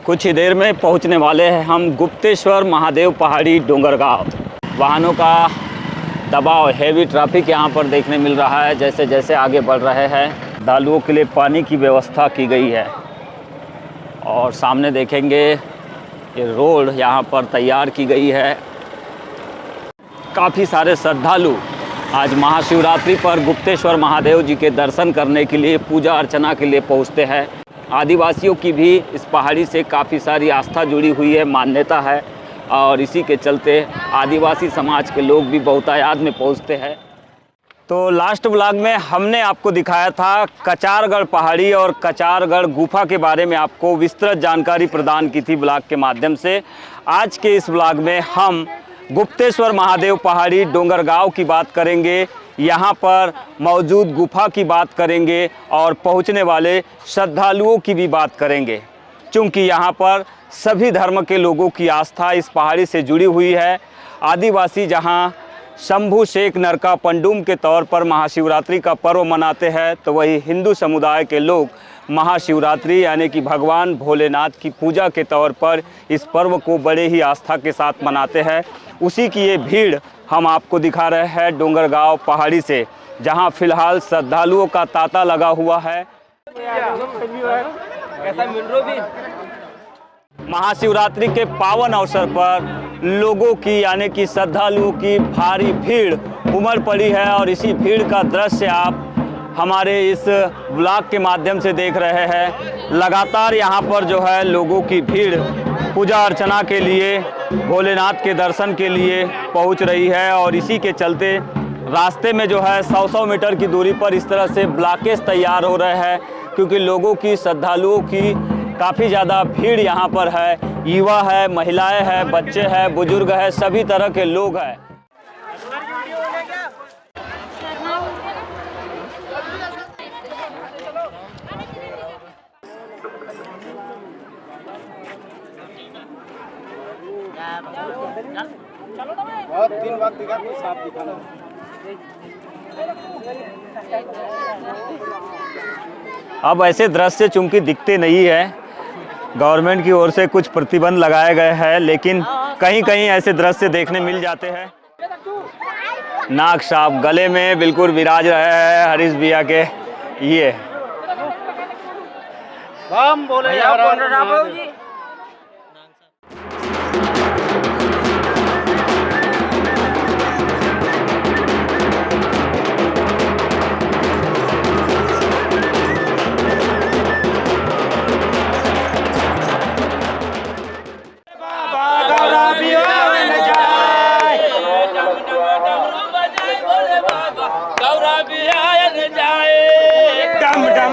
कुछ ही देर में पहुंचने वाले हैं हम गुप्तेश्वर महादेव पहाड़ी डोंगरगांव। वाहनों का दबाव, हैवी ट्रैफिक यहाँ पर देखने मिल रहा है। जैसे जैसे आगे बढ़ रहे हैं, श्रद्धालुओं के लिए पानी की व्यवस्था की गई है। और सामने देखेंगे ये रोड यहाँ पर तैयार की गई है। काफ़ी सारे श्रद्धालु आज महाशिवरात्रि पर गुप्तेश्वर महादेव जी के दर्शन करने के लिए, पूजा अर्चना के लिए पहुँचते हैं। आदिवासियों की भी इस पहाड़ी से काफ़ी सारी आस्था जुड़ी हुई है, मान्यता है, और इसी के चलते आदिवासी समाज के लोग भी बहुतायत में पहुंचते हैं। तो लास्ट व्लॉग में हमने आपको दिखाया था कचारगढ़ पहाड़ी और कचारगढ़ गुफा के बारे में आपको विस्तृत जानकारी प्रदान की थी व्लॉग के माध्यम से। आज के इस व्लॉग में हम गुप्तेश्वर महादेव पहाड़ी डोंगरगांव की बात करेंगे, यहाँ पर मौजूद गुफा की बात करेंगे और पहुँचने वाले श्रद्धालुओं की भी बात करेंगे। क्योंकि यहाँ पर सभी धर्म के लोगों की आस्था इस पहाड़ी से जुड़ी हुई है। आदिवासी जहाँ शंभू शेख नरका पंडुम के तौर पर महाशिवरात्रि का पर्व मनाते हैं, तो वही हिंदू समुदाय के लोग महाशिवरात्रि यानी कि भगवान भोलेनाथ की पूजा के तौर पर इस पर्व को बड़े ही आस्था के साथ मनाते हैं। उसी की ये भीड़ हम आपको दिखा रहे हैं डोंगरगांव पहाड़ी से, जहां फिलहाल श्रद्धालुओं का तांता लगा हुआ है। महाशिवरात्रि के पावन अवसर पर लोगों की यानी कि श्रद्धालुओं की भारी भीड़ उमड़ पड़ी है और इसी भीड़ का दृश्य आप हमारे इस व्लॉग के माध्यम से देख रहे हैं। लगातार यहाँ पर जो है लोगों की भीड़ पूजा अर्चना के लिए, भोलेनाथ के दर्शन के लिए पहुँच रही है। और इसी के चलते रास्ते में जो है 100-100 मीटर की दूरी पर इस तरह से ब्लॉकेज तैयार हो रहे हैं, क्योंकि लोगों की, श्रद्धालुओं की काफ़ी ज़्यादा भीड़ यहाँ पर है। युवा है, महिलाएं हैं, बच्चे हैं, बुजुर्ग हैं, सभी तरह के लोग हैं। अब ऐसे दृश्य चूंकि दिखते नहीं है, गवर्नमेंट की ओर से कुछ प्रतिबंध लगाए गए हैं, लेकिन कहीं कहीं ऐसे दृश्य देखने मिल जाते हैं। नाग साहब गले में बिल्कुल विराज रहे हैं हरीश भैया के। ये हम बोले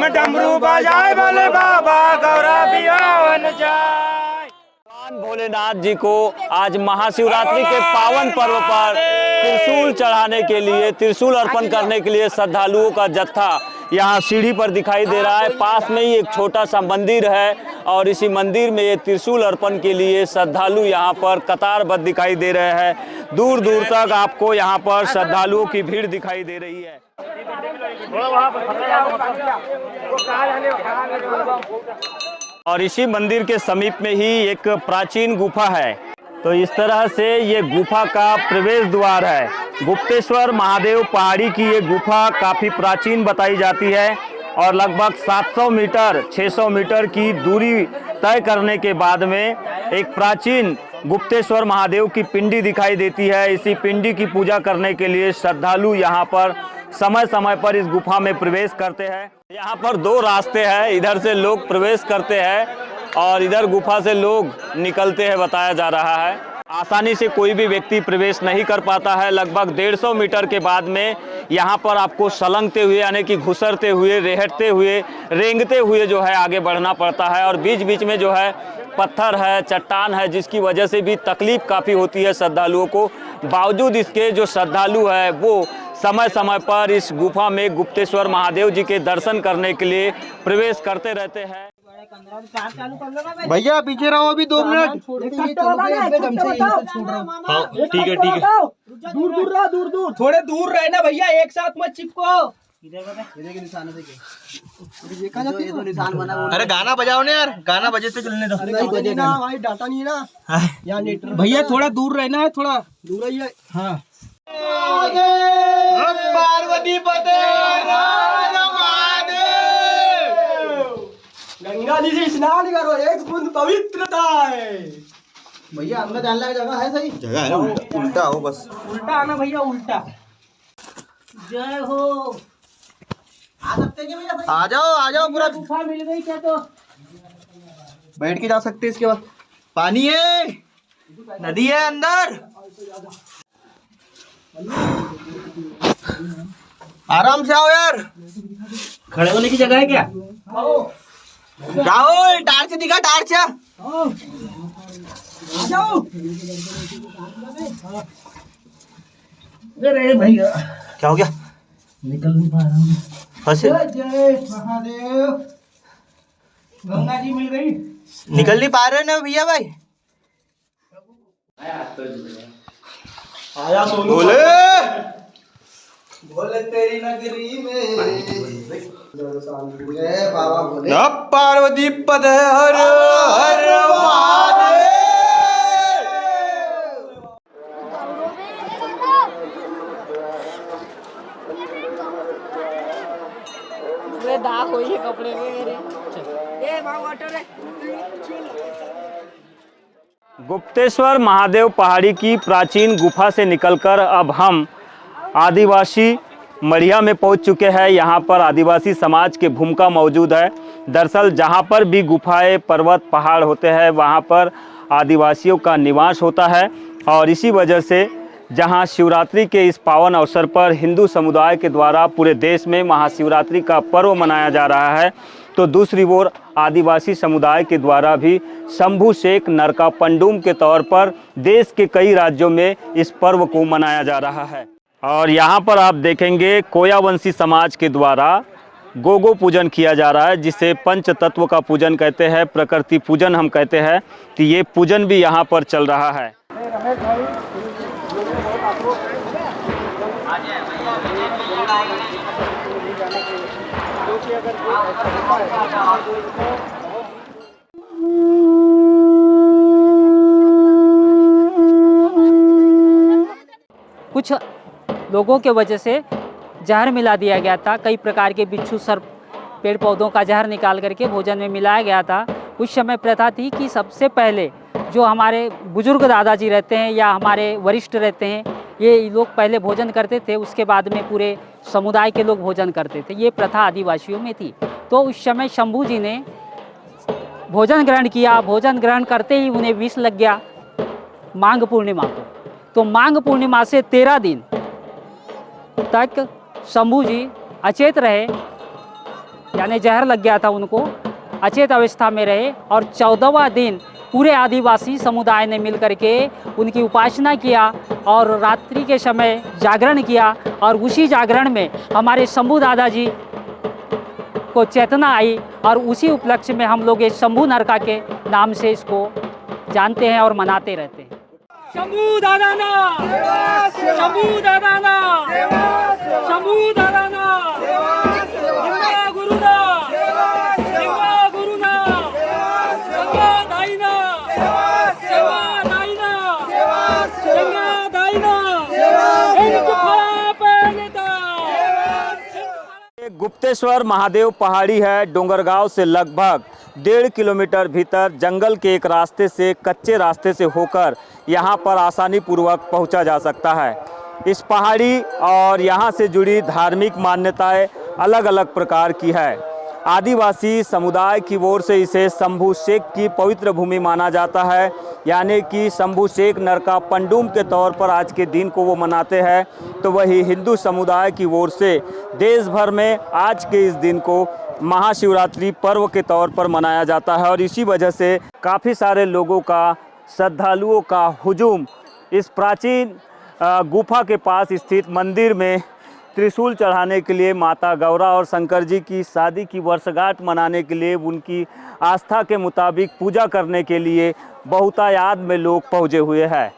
डमरू बजाए बोले बाबा गौरा बियान जाए। भगवान भोलेनाथ जी को आज महाशिवरात्रि के पावन पर्व पर त्रिशूल चढ़ाने के लिए, त्रिशूल अर्पण करने के लिए श्रद्धालुओं का जत्था यहाँ सीढ़ी पर दिखाई दे रहा है। पास में ही एक छोटा सा मंदिर है और इसी मंदिर में ये त्रिशूल अर्पण के लिए श्रद्धालु यहाँ पर कतारबद्ध दिखाई दे रहे हैं। दूर दूर तक आपको यहाँ पर श्रद्धालुओं की भीड़ दिखाई दे रही है। और इसी मंदिर के समीप में ही एक प्राचीन गुफा है। तो इस तरह से ये गुफा का प्रवेश द्वार है। गुप्तेश्वर महादेव पहाड़ी की ये गुफा काफ़ी प्राचीन बताई जाती है और लगभग 700 मीटर 600 मीटर की दूरी तय करने के बाद में एक प्राचीन गुप्तेश्वर महादेव की पिंडी दिखाई देती है। इसी पिंडी की पूजा करने के लिए श्रद्धालु यहाँ पर समय समय पर इस गुफा में प्रवेश करते हैं। यहाँ पर 2 रास्ते हैं, इधर से लोग प्रवेश करते हैं और इधर गुफा से लोग निकलते हैं, बताया जा रहा है। आसानी से कोई भी व्यक्ति प्रवेश नहीं कर पाता है। लगभग 150 मीटर के बाद में यहाँ पर आपको सलंगते हुए यानी कि घुसरते हुए, रेहटते हुए, रेंगते हुए जो है आगे बढ़ना पड़ता है। और बीच बीच में जो है पत्थर है, चट्टान है, जिसकी वजह से भी तकलीफ काफ़ी होती है श्रद्धालुओं को। बावजूद इसके जो श्रद्धालु है वो समय समय पर इस गुफा में गुप्तेश्वर महादेव जी के दर्शन करने के लिए प्रवेश करते रहते हैं। भैया पीछे रहो अभी 2 मिनट। हाँ ठीक है। दूर दूर थोड़े दूर रहे ना भैया, एक साथ मत चिपको। अरे गाना बजाओ ना यार, गाना बजे तो चलने दो। ना भाई डाटा नहीं है ना यहाँ नेट भैया थोड़ा दूर रहना है, थोड़ा दूर ही है। हाँ। पार्वती पते गंगा जी से स्नान करो, एक बूंद पवित्रता है। भैया अंदर जाने की जगह है, सही जगह है, उल्टा हो बस, उल्टा आना भैया, उल्टा। जय हो। आ सकते हैं भैया? आ जाओ पूरा गुफा मिल गई क्या? तो बैठ के जा सकते हैं। इसके बाद पानी है, नदी है अंदर, आराम से आओ यार। खड़े होने की जगह है क्या? राहुल टार्च दिखा, टार्च। जाओ। अरे भैया क्या हो गया? निकल नहीं पा रहा हूँ। फंसे? जय महादेव। गंगा जी मिल गई। निकल नहीं पा रहे ना भैया भाई। आया सोनू। बोले बोले तेरी नगरी में बाबा बोले पार्वती पद हर हर महादेव। दाग हुई है कपड़े में मेरे। ए मां वाटर रे। गुप्तेश्वर महादेव पहाड़ी की प्राचीन गुफा से निकलकर अब हम आदिवासी मढ़िया में पहुंच चुके हैं। यहाँ पर आदिवासी समाज के भूमिका मौजूद है। दरअसल जहाँ पर भी गुफाएं, पर्वत, पहाड़ होते हैं वहाँ पर आदिवासियों का निवास होता है। और इसी वजह से जहाँ शिवरात्रि के इस पावन अवसर पर हिंदू समुदाय के द्वारा पूरे देश में महाशिवरात्रि का पर्व मनाया जा रहा है, तो दूसरी ओर आदिवासी समुदाय के द्वारा भी शंभू शेख नरका पंडुम के तौर पर देश के कई राज्यों में इस पर्व को मनाया जा रहा है। और यहाँ पर आप देखेंगे कोयावंशी समाज के द्वारा गोगो पूजन किया जा रहा है, जिसे पंच तत्व का पूजन कहते हैं, प्रकृति पूजन हम कहते हैं। तो ये पूजन भी यहाँ पर चल रहा है। कुछ लोगों के वजह से जहर मिला दिया गया था। कई प्रकार के बिच्छू, सर्प, पेड़ पौधों का जहर निकाल करके भोजन में मिलाया गया था। उस समय प्रथा थी कि सबसे पहले जो हमारे बुजुर्ग दादाजी रहते हैं या हमारे वरिष्ठ रहते हैं, ये लोग पहले भोजन करते थे, उसके बाद में पूरे समुदाय के लोग भोजन करते थे। ये प्रथा आदिवासियों में थी। तो उस समय शंभू जी ने भोजन ग्रहण किया। भोजन ग्रहण करते ही उन्हें विष लग गया माघ पूर्णिमा को। तो माघ पूर्णिमा से 13 दिन तक शंभू जी अचेत रहे, यानी जहर लग गया था उनको, अचेत अवस्था में रहे। और 14वां दिन पूरे आदिवासी समुदाय ने मिल करके उनकी उपासना किया और रात्रि के समय जागरण किया। और उसी जागरण में हमारे शंभू दादाजी को चेतना आई और उसी उपलक्ष्य में हम लोग ये शंभू नरका के नाम से इसको जानते हैं और मनाते रहते हैं। शंभू दादाना, शंभू दादाना, शंभू दादाना, हिंगा गुरुना, हिंगा गुरुना, हिंगा दाईना, सेवा दाईना, हिंगा दाईना, गुप्तेश्वर महादेव पहाड़ी है। डोंगरगांव से लगभग 1.5 किलोमीटर भीतर जंगल के एक रास्ते से, कच्चे रास्ते से होकर यहाँ पर आसानी पूर्वक पहुँचा जा सकता है। इस पहाड़ी और यहाँ से जुड़ी धार्मिक मान्यताएं अलग अलग प्रकार की है। आदिवासी समुदाय की ओर से इसे शंभू शेख की पवित्र भूमि माना जाता है, यानी कि शंभू शेख नरका पंडुम के तौर पर आज के दिन को वो मनाते हैं। तो वही हिंदू समुदाय की ओर से देश भर में आज के इस दिन को महाशिवरात्रि पर्व के तौर पर मनाया जाता है। और इसी वजह से काफ़ी सारे लोगों का, श्रद्धालुओं का हुजूम इस प्राचीन गुफा के पास स्थित मंदिर में त्रिशूल चढ़ाने के लिए, माता गौरा और शंकर जी की शादी की वर्षगांठ मनाने के लिए, उनकी आस्था के मुताबिक पूजा करने के लिए बहुतायत में लोग पहुँचे हुए हैं।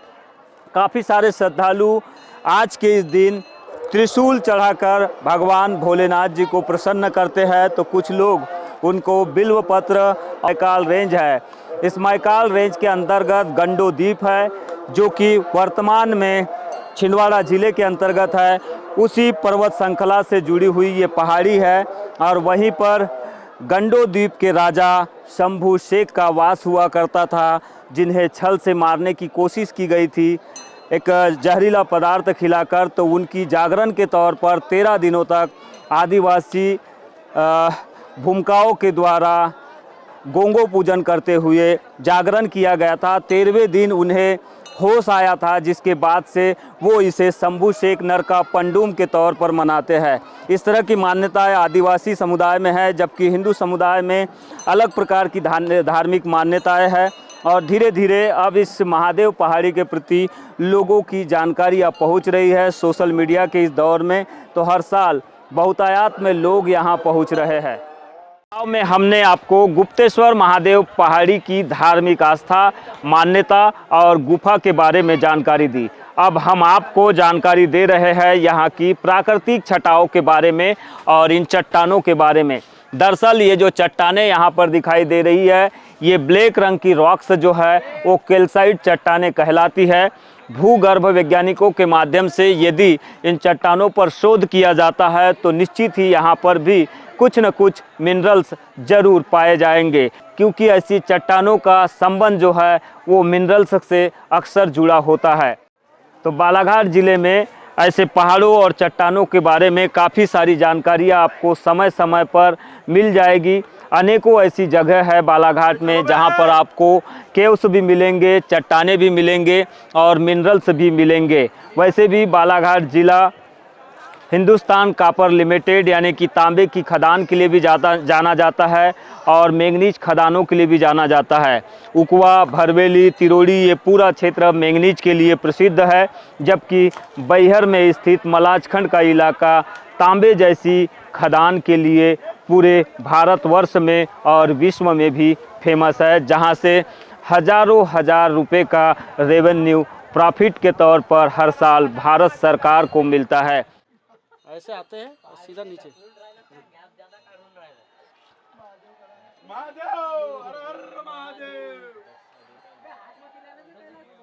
काफ़ी सारे श्रद्धालु आज के इस दिन त्रिशूल चढ़ाकर भगवान भोलेनाथ जी को प्रसन्न करते हैं, तो कुछ लोग उनको बिल्व पत्र। मायकाल रेंज है, इस मायकाल रेंज के अंतर्गत गंडो द्वीप है, जो कि वर्तमान में छिंदवाड़ा ज़िले के अंतर्गत है। उसी पर्वत श्रृंखला से जुड़ी हुई ये पहाड़ी है और वहीं पर गंडो द्वीप के राजा शंभू शेख का वास हुआ करता था, जिन्हें छल से मारने की कोशिश की गई थी एक जहरीला पदार्थ खिलाकर। तो उनकी जागरण के तौर पर 13 दिनों तक आदिवासी भूमिकाओं के द्वारा गोंगो पूजन करते हुए जागरण किया गया था। 13वें दिन उन्हें होश आया था, जिसके बाद से वो इसे शंभू शेख नरका पंडुम के तौर पर मनाते हैं। इस तरह की मान्यताएं आदिवासी समुदाय में है, जबकि हिंदू समुदाय में अलग प्रकार की धार्मिक मान्यताएं हैं। और धीरे धीरे अब इस महादेव पहाड़ी के प्रति लोगों की जानकारी अब पहुंच रही है। सोशल मीडिया के इस दौर में तो हर साल बहुतायत में लोग यहां पहुंच रहे हैं। में हमने आपको गुप्तेश्वर महादेव पहाड़ी की धार्मिक आस्था, मान्यता और गुफा के बारे में जानकारी दी। अब हम आपको जानकारी दे रहे हैं यहाँ की प्राकृतिक छटाओं के बारे में और इन चट्टानों के बारे में। दरअसल ये जो चट्टानें यहाँ पर दिखाई दे रही है, ये ब्लैक रंग की रॉक्स जो है वो कैल्साइट चट्टानें कहलाती है। भूगर्भ वैज्ञानिकों के माध्यम से यदि इन चट्टानों पर शोध किया जाता है तो निश्चित ही यहाँ पर भी कुछ न कुछ मिनरल्स जरूर पाए जाएंगे, क्योंकि ऐसी चट्टानों का संबंध जो है वो मिनरल्स से अक्सर जुड़ा होता है। तो बालाघाट ज़िले में ऐसे पहाड़ों और चट्टानों के बारे में काफ़ी सारी जानकारियाँ आपको समय समय पर मिल जाएगी। अनेकों ऐसी जगह है बालाघाट में जहाँ पर आपको केव्स भी मिलेंगे, चट्टानें भी मिलेंगे और मिनरल्स भी मिलेंगे। वैसे भी बालाघाट ज़िला हिंदुस्तान कॉपर लिमिटेड यानी कि तांबे की खदान के लिए भी जाना जाता है और मैंगनीज खदानों के लिए भी जाना जाता है। उकवा, भरवेली, तिरोड़ी ये पूरा क्षेत्र मैंगनीज के लिए प्रसिद्ध है, जबकि बैहर में स्थित मलाजखंड का इलाका तांबे जैसी खदान के लिए पूरे भारतवर्ष में और विश्व में भी फेमस है, जहां से हज़ारों हजार रुपए का रेवेन्यू प्रॉफिट के तौर पर हर साल भारत सरकार को मिलता है। ऐसे आते हैं और सीधा नीचे। महादेव, हर हर महादेव।